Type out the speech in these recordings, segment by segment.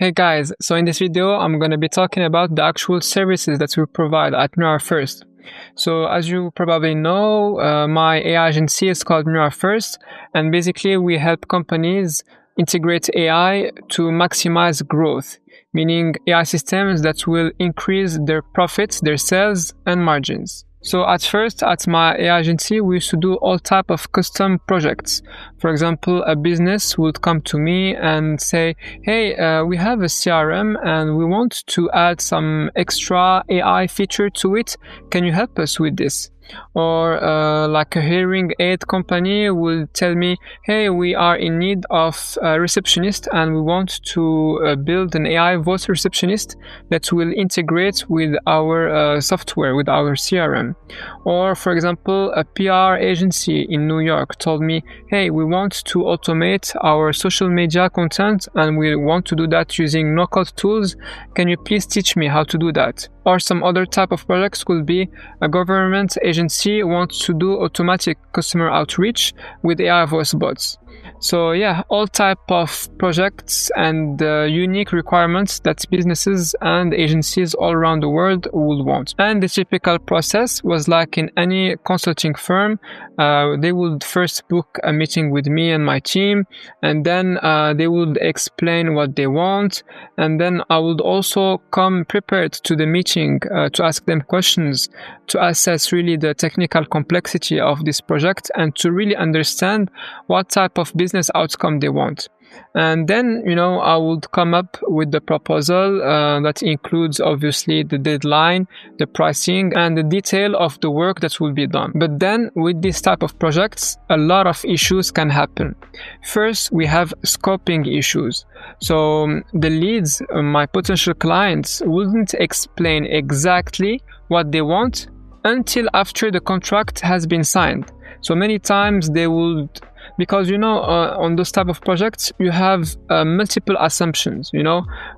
Hey guys, so in this video, I'm going to be talking about the actual services that we provide at NeuraFirst. So as you probably know, my AI agency is called NeuraFirst, and basically we help companies integrate AI to maximize growth, meaning AI systems that will increase their profits, their sales, and margins. So at first, at my AI agency, we used to do all type of custom projects. For example, a business would come to me and say, hey, we have a CRM and we want to add some extra AI feature to it. Can you help us with this? Or like a hearing aid company will tell me, hey, we are in need of a receptionist and we want to build an AI voice receptionist that will integrate with our software, with our CRM. Or for example, a PR agency in New York told me, hey, we want to automate our social media content and we want to do that using no-code tools. Can you please teach me how to do that? Or some other type of projects could be a government agency wants to do automatic customer outreach with AI voice bots. So yeah, all type of projects and unique requirements that businesses and agencies all around the world would want. And the typical process was like in any consulting firm, they would first book a meeting with me and my team, and then they would explain what they want, and then I would also come prepared to the meeting to ask them questions, to assess really the technical complexity of this project and to really understand what type of business outcome they want. And then, I would come up with the proposal that includes obviously the deadline, the pricing, and the detail of the work that will be done. But then with this type of projects, a lot of issues can happen. First, we have scoping issues. So the leads, my potential clients, wouldn't explain exactly what they want until after the contract has been signed. So many times they would, because on those type of projects you have multiple assumptions.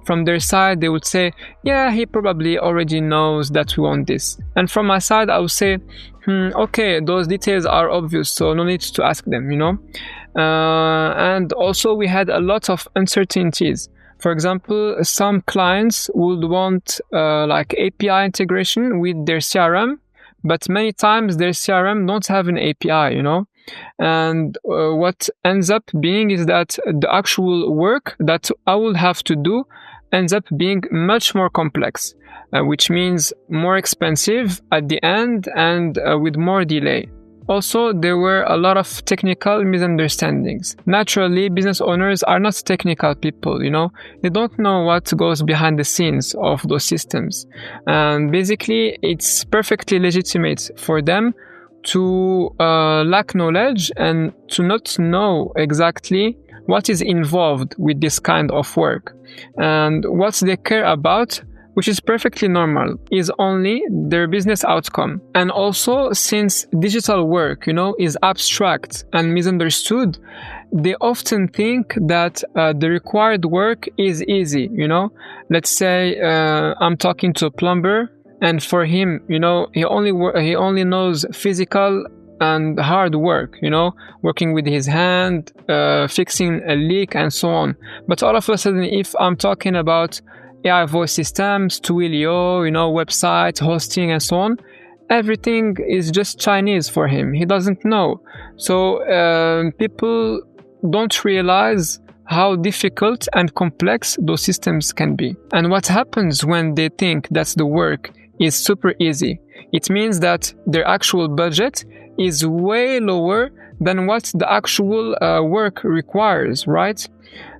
From their side they would say, yeah, he probably already knows that we want this, and from my side I would say, okay, those details are obvious, so no need to ask them. And also we had a lot of uncertainties. For example, some clients would want like API integration with their CRM, but many times their CRM don't have an API, and what ends up being is that the actual work that I will have to do ends up being much more complex, which means more expensive at the end and with more delay. Also, there were a lot of technical misunderstandings. Naturally, business owners are not technical people, They don't know what goes behind the scenes of those systems. And basically, it's perfectly legitimate for them to lack knowledge and to not know exactly what is involved with this kind of work. And what they care about, which is perfectly normal, is only their business outcome. And also, since digital work, is abstract and misunderstood, they often think that the required work is easy. Let's say I'm talking to a plumber, and for him, he only knows physical and hard work, working with his hand, fixing a leak, and so on. But all of a sudden, if I'm talking about AI voice systems, Twilio, website, hosting, and so on, everything is just Chinese for him. He doesn't know. So people don't realize how difficult and complex those systems can be. And what happens when they think that the work is super easy? It means that their actual budget is way lower than what the actual work requires, right?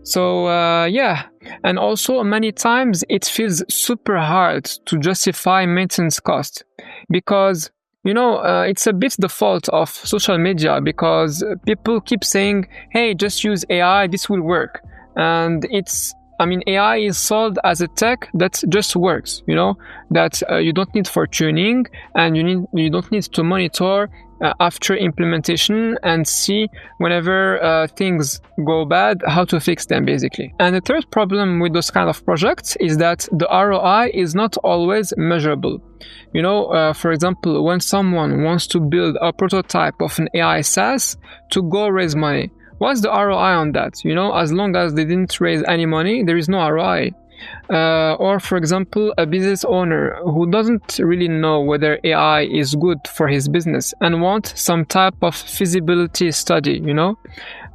So yeah, and also many times it feels super hard to justify maintenance cost, because it's a bit the fault of social media, because people keep saying, hey, just use AI, this will work. And AI is sold as a tech that just works, that you don't need for tuning, and you don't need to monitor after implementation and see whenever things go bad, how to fix them, basically. And the third problem with those kind of projects is that the ROI is not always measurable. For example, when someone wants to build a prototype of an AI SaaS to go raise money, what's the ROI on that? As long as they didn't raise any money, there is no ROI. Or for example, a business owner who doesn't really know whether AI is good for his business and wants some type of feasibility study,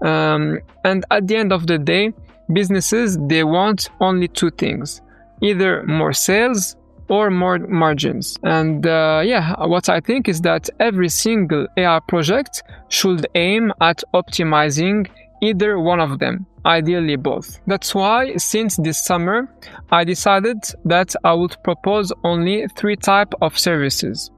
and at the end of the day, businesses, they want only two things: either more sales or more margins. And what I think is that every single AI project should aim at optimizing either one of them, ideally both. That's why since this summer I decided that I would propose only 3 types of services.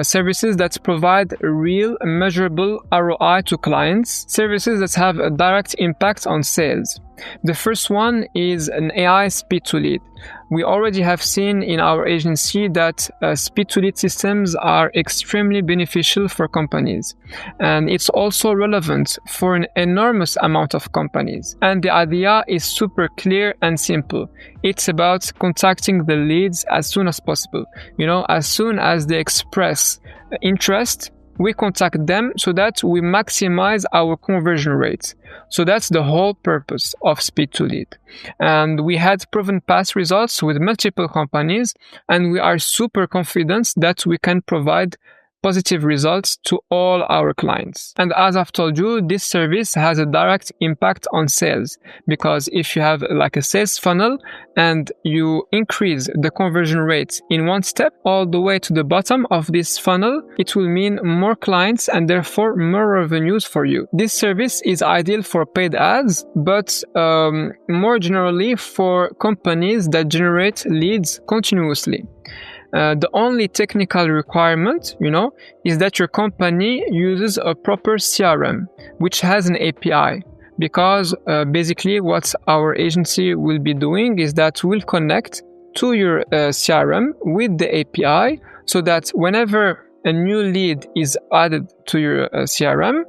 Services that provide real measurable ROI to clients, services that have a direct impact on sales. The first one is an AI speed to lead. We already have seen in our agency that speed to lead systems are extremely beneficial for companies, and it's also relevant for an enormous amount of companies. And the idea is super clear and simple. It's about contacting the leads as soon as possible. As soon as they express interest, we contact them so that we maximize our conversion rates. So that's the whole purpose of speed to lead. And we had proven past results with multiple companies, and we are super confident that we can provide positive results to all our clients. And as I've told you, this service has a direct impact on sales, because if you have like a sales funnel and you increase the conversion rate in one step all the way to the bottom of this funnel, it will mean more clients and therefore more revenues for you. This service is ideal for paid ads, but more generally for companies that generate leads continuously. The only technical requirement, is that your company uses a proper CRM, which has an API. Because basically what our agency will be doing is that we'll connect to your CRM with the API, so that whenever a new lead is added to your CRM,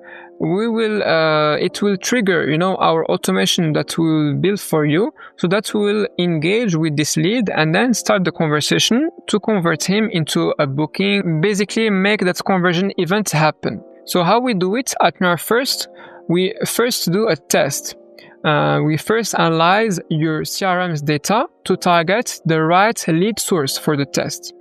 it will trigger, our automation that we will build for you, so that we will engage with this lead and then start the conversation to convert him into a booking, basically make that conversion event happen. So how we do it at NeuraFirst? We first do a test. We first analyze your CRM's data to target the right lead source for the test.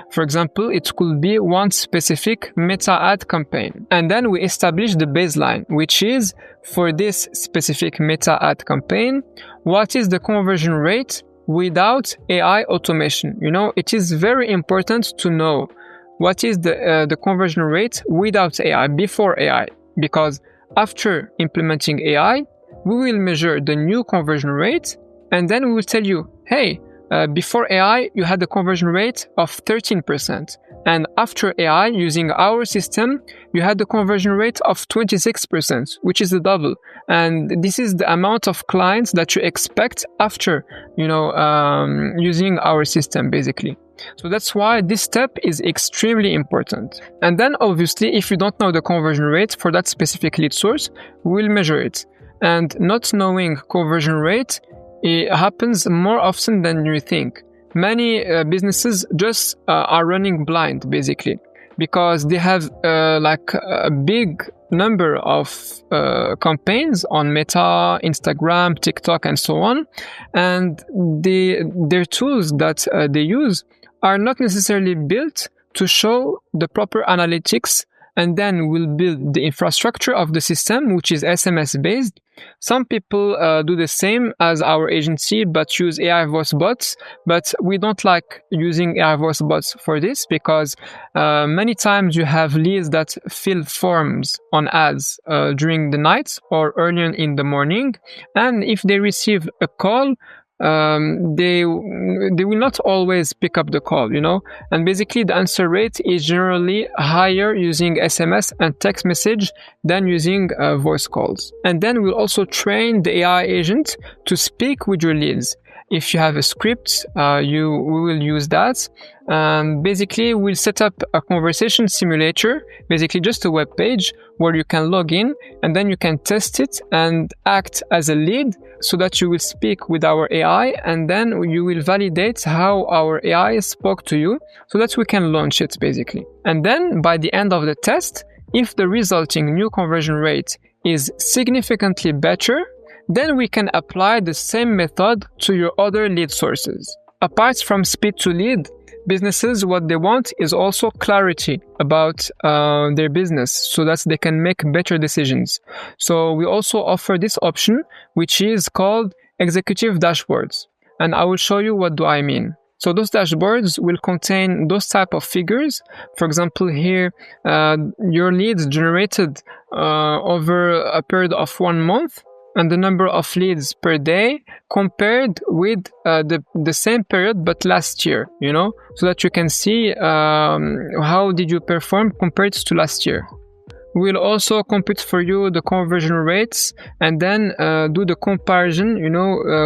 For example, it could be one specific meta ad campaign. And then we establish the baseline, which is, for this specific meta ad campaign, what is the conversion rate without AI automation? It is very important to know what is the conversion rate without AI, before AI, because after implementing AI, we will measure the new conversion rate, and then we will tell you, hey, before AI, you had a conversion rate of 13%. And after AI, using our system, you had the conversion rate of 26%, which is the double. And this is the amount of clients that you expect after, using our system, basically. So that's why this step is extremely important. And then obviously, if you don't know the conversion rate for that specific lead source, we'll measure it. And not knowing conversion rate, it happens more often than you think. Many businesses just are running blind, basically, because they have a big number of campaigns on Meta, Instagram, TikTok, and so on, and their tools that they use are not necessarily built to show the proper analytics. And then we'll build the infrastructure of the system, which is SMS based. Some people do the same as our agency, but use AI voice bots. But we don't like using AI voice bots for this, because many times you have leads that fill forms on ads during the night or early in the morning. And if they receive a call, they will not always pick up the call, and basically the answer rate is generally higher using SMS and text message than using voice calls. And then we'll also train the AI agent to speak with your leads. If you have a script, we will use that. And basically, we'll set up a conversation simulator, basically just a web page where you can log in and then you can test it and act as a lead, so that you will speak with our AI, and then you will validate how our AI spoke to you, so that we can launch it, basically. And then by the end of the test, if the resulting new conversion rate is significantly better, then we can apply the same method to your other lead sources. Apart from speed to lead, businesses, what they want is also clarity about their business so that they can make better decisions. So we also offer this option, which is called executive dashboards. And I will show you what do I mean. So those dashboards will contain those type of figures. For example, here, your leads generated over a period of 1 month, and the number of leads per day compared with the same period but last year, so that you can see how did you perform compared to last year. We'll also compute for you the conversion rates and then do the comparison,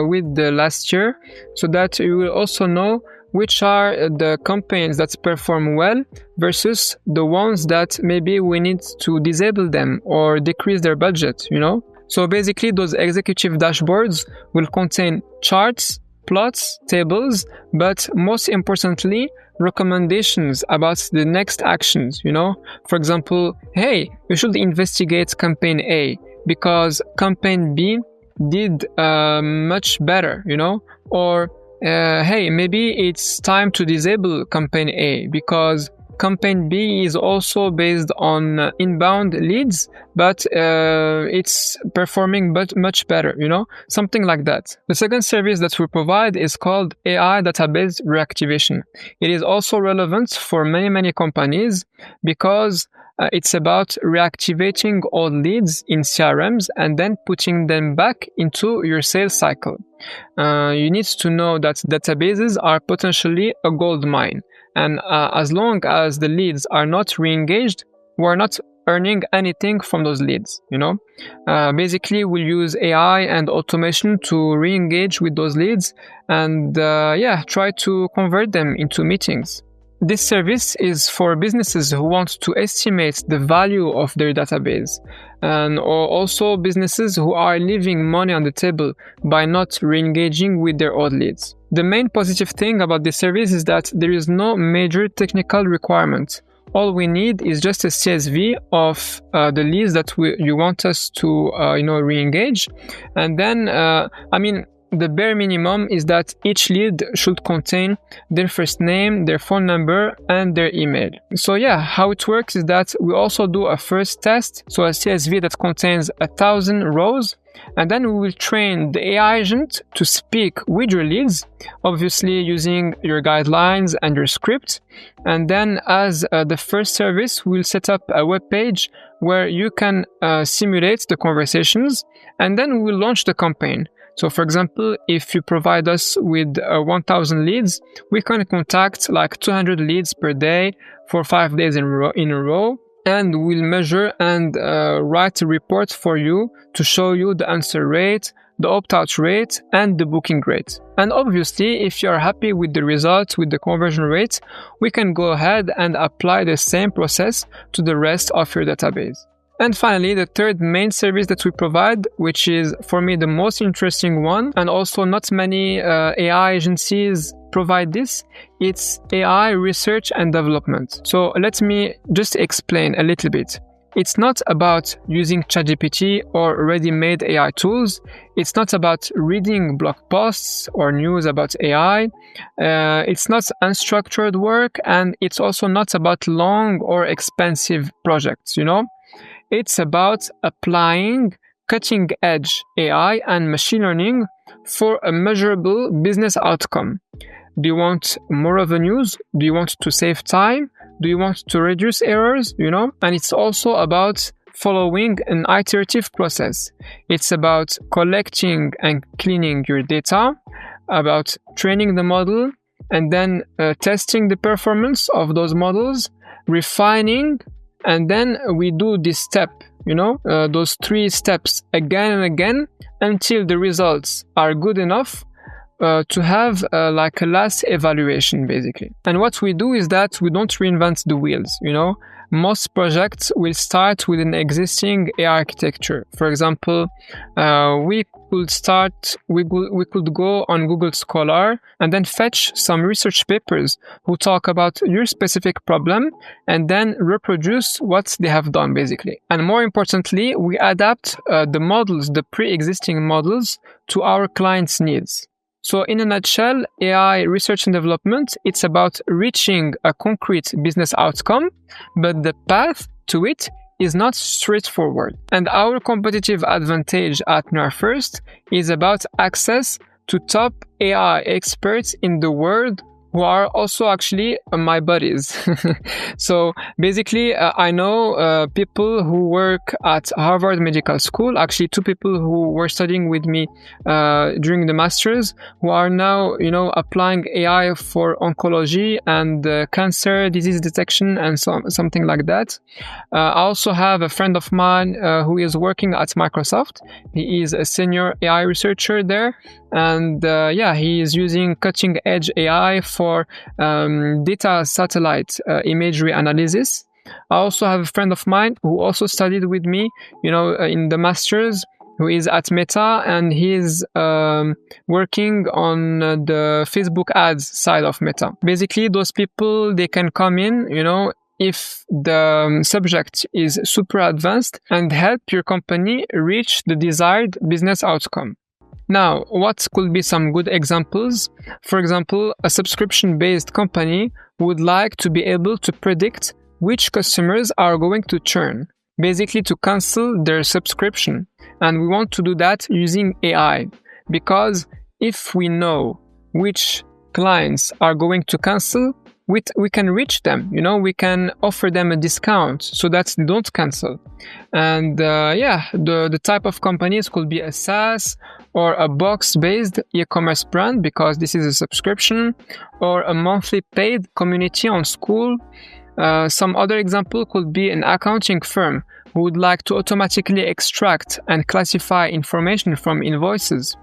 with the last year, so that you will also know which are the campaigns that perform well versus the ones that maybe we need to disable them or decrease their budget, So basically, those executive dashboards will contain charts, plots, tables, but most importantly, recommendations about the next actions, For example, hey, you should investigate campaign A because campaign B did much better, Or, hey, maybe it's time to disable campaign A because campaign B is also based on inbound leads, but it's performing much better, something like that. The second service that we provide is called AI database reactivation. It is also relevant for many companies because it's about reactivating old leads in CRMs and then putting them back into your sales cycle. You need to know that databases are potentially a gold mine. And as long as the leads are not re-engaged, we're not earning anything from those leads, Basically, we'll use AI and automation to re-engage with those leads and, try to convert them into meetings. This service is for businesses who want to estimate the value of their database, and or also businesses who are leaving money on the table by not re-engaging with their old leads. The main positive thing about this service is that there is no major technical requirement. All we need is just a CSV of the leads that you want us to re-engage, and then the bare minimum is that each lead should contain their first name, their phone number, and their email. So how it works is that we also do a first test, so a CSV that contains 1,000 rows, and then we will train the AI agent to speak with your leads, obviously using your guidelines and your script. And then as the first service, we'll set up a web page where you can simulate the conversations, and then we'll launch the campaign. So for example, if you provide us with 1,000 leads, we can contact like 200 leads per day for 5 days in a row. And we'll measure and write a report for you to show you the answer rate, the opt-out rate, and the booking rate. And obviously, if you're happy with the results, with the conversion rate, we can go ahead and apply the same process to the rest of your database. And finally, the third main service that we provide, which is for me the most interesting one, and also not many AI agencies provide this, it's AI research and development. So let me just explain a little bit. It's not about using ChatGPT or ready-made AI tools. It's not about reading blog posts or news about AI. It's not unstructured work, and it's also not about long or expensive projects, It's about applying cutting-edge AI and machine learning for a measurable business outcome. Do you want more revenues? Do you want to save time? Do you want to reduce errors? And it's also about following an iterative process. It's about collecting and cleaning your data, about training the model, and then testing the performance of those models, refining, and then we do this step, those 3 steps again and again until the results are good enough to have like a last evaluation, basically. And what we do is that we don't reinvent the wheels, most projects will start with an existing AI architecture. For example, we could go on Google Scholar and then fetch some research papers who talk about your specific problem and then reproduce what they have done, basically. And more importantly, we adapt the models, the pre-existing models, to our clients' needs. So in a nutshell, AI research and development, it's about reaching a concrete business outcome, but the path to it is not straightforward. And our competitive advantage at NeuraFirst is about access to top AI experts in the world who are also actually my buddies. So basically, I know people who work at Harvard Medical School, actually 2 people who were studying with me during the masters, who are now, applying AI for oncology and cancer disease detection and something like that. I also have a friend of mine who is working at Microsoft. He is a senior AI researcher there. And he is using cutting-edge AI for data satellite imagery analysis. I also have a friend of mine who also studied with me, in the masters, who is at Meta, and he's working on the Facebook ads side of Meta. Basically, those people, they can come in, if the subject is super advanced and help your company reach the desired business outcome. Now, what could be some good examples? For example, a subscription-based company would like to be able to predict which customers are going to churn, basically to cancel their subscription. And we want to do that using AI, because if we know which clients are going to cancel, we can reach them, we can offer them a discount so that they don't cancel. And the type of companies could be a SaaS or a box-based e-commerce brand, because this is a subscription, or a monthly paid community on school. Some other example could be an accounting firm who would like to automatically extract and classify information from invoices,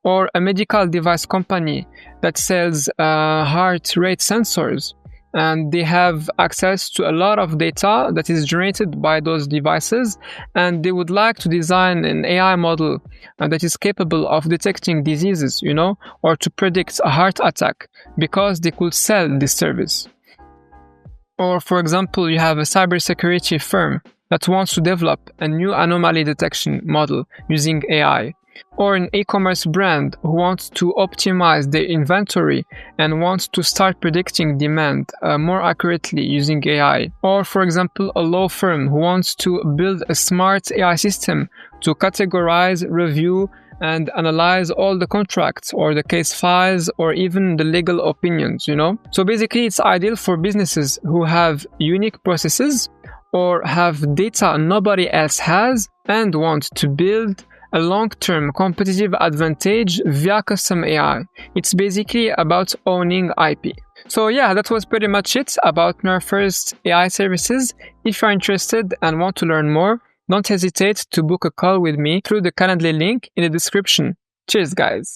or a medical device company that sells heart rate sensors, and they have access to a lot of data that is generated by those devices, and they would like to design an AI model that is capable of detecting diseases, or to predict a heart attack, because they could sell this service. Or for example, you have a cybersecurity firm that wants to develop a new anomaly detection model using AI. Or an e-commerce brand who wants to optimize their inventory and wants to start predicting demand more accurately using AI. Or for example, a law firm who wants to build a smart AI system to categorize, review, and analyze all the contracts or the case files or even the legal opinions, So basically, it's ideal for businesses who have unique processes or have data nobody else has and want to build a long-term competitive advantage via custom AI. It's basically about owning IP. So that was pretty much it about NeuraFirst AI services. If you're interested and want to learn more, don't hesitate to book a call with me through the Calendly link in the description. Cheers, guys!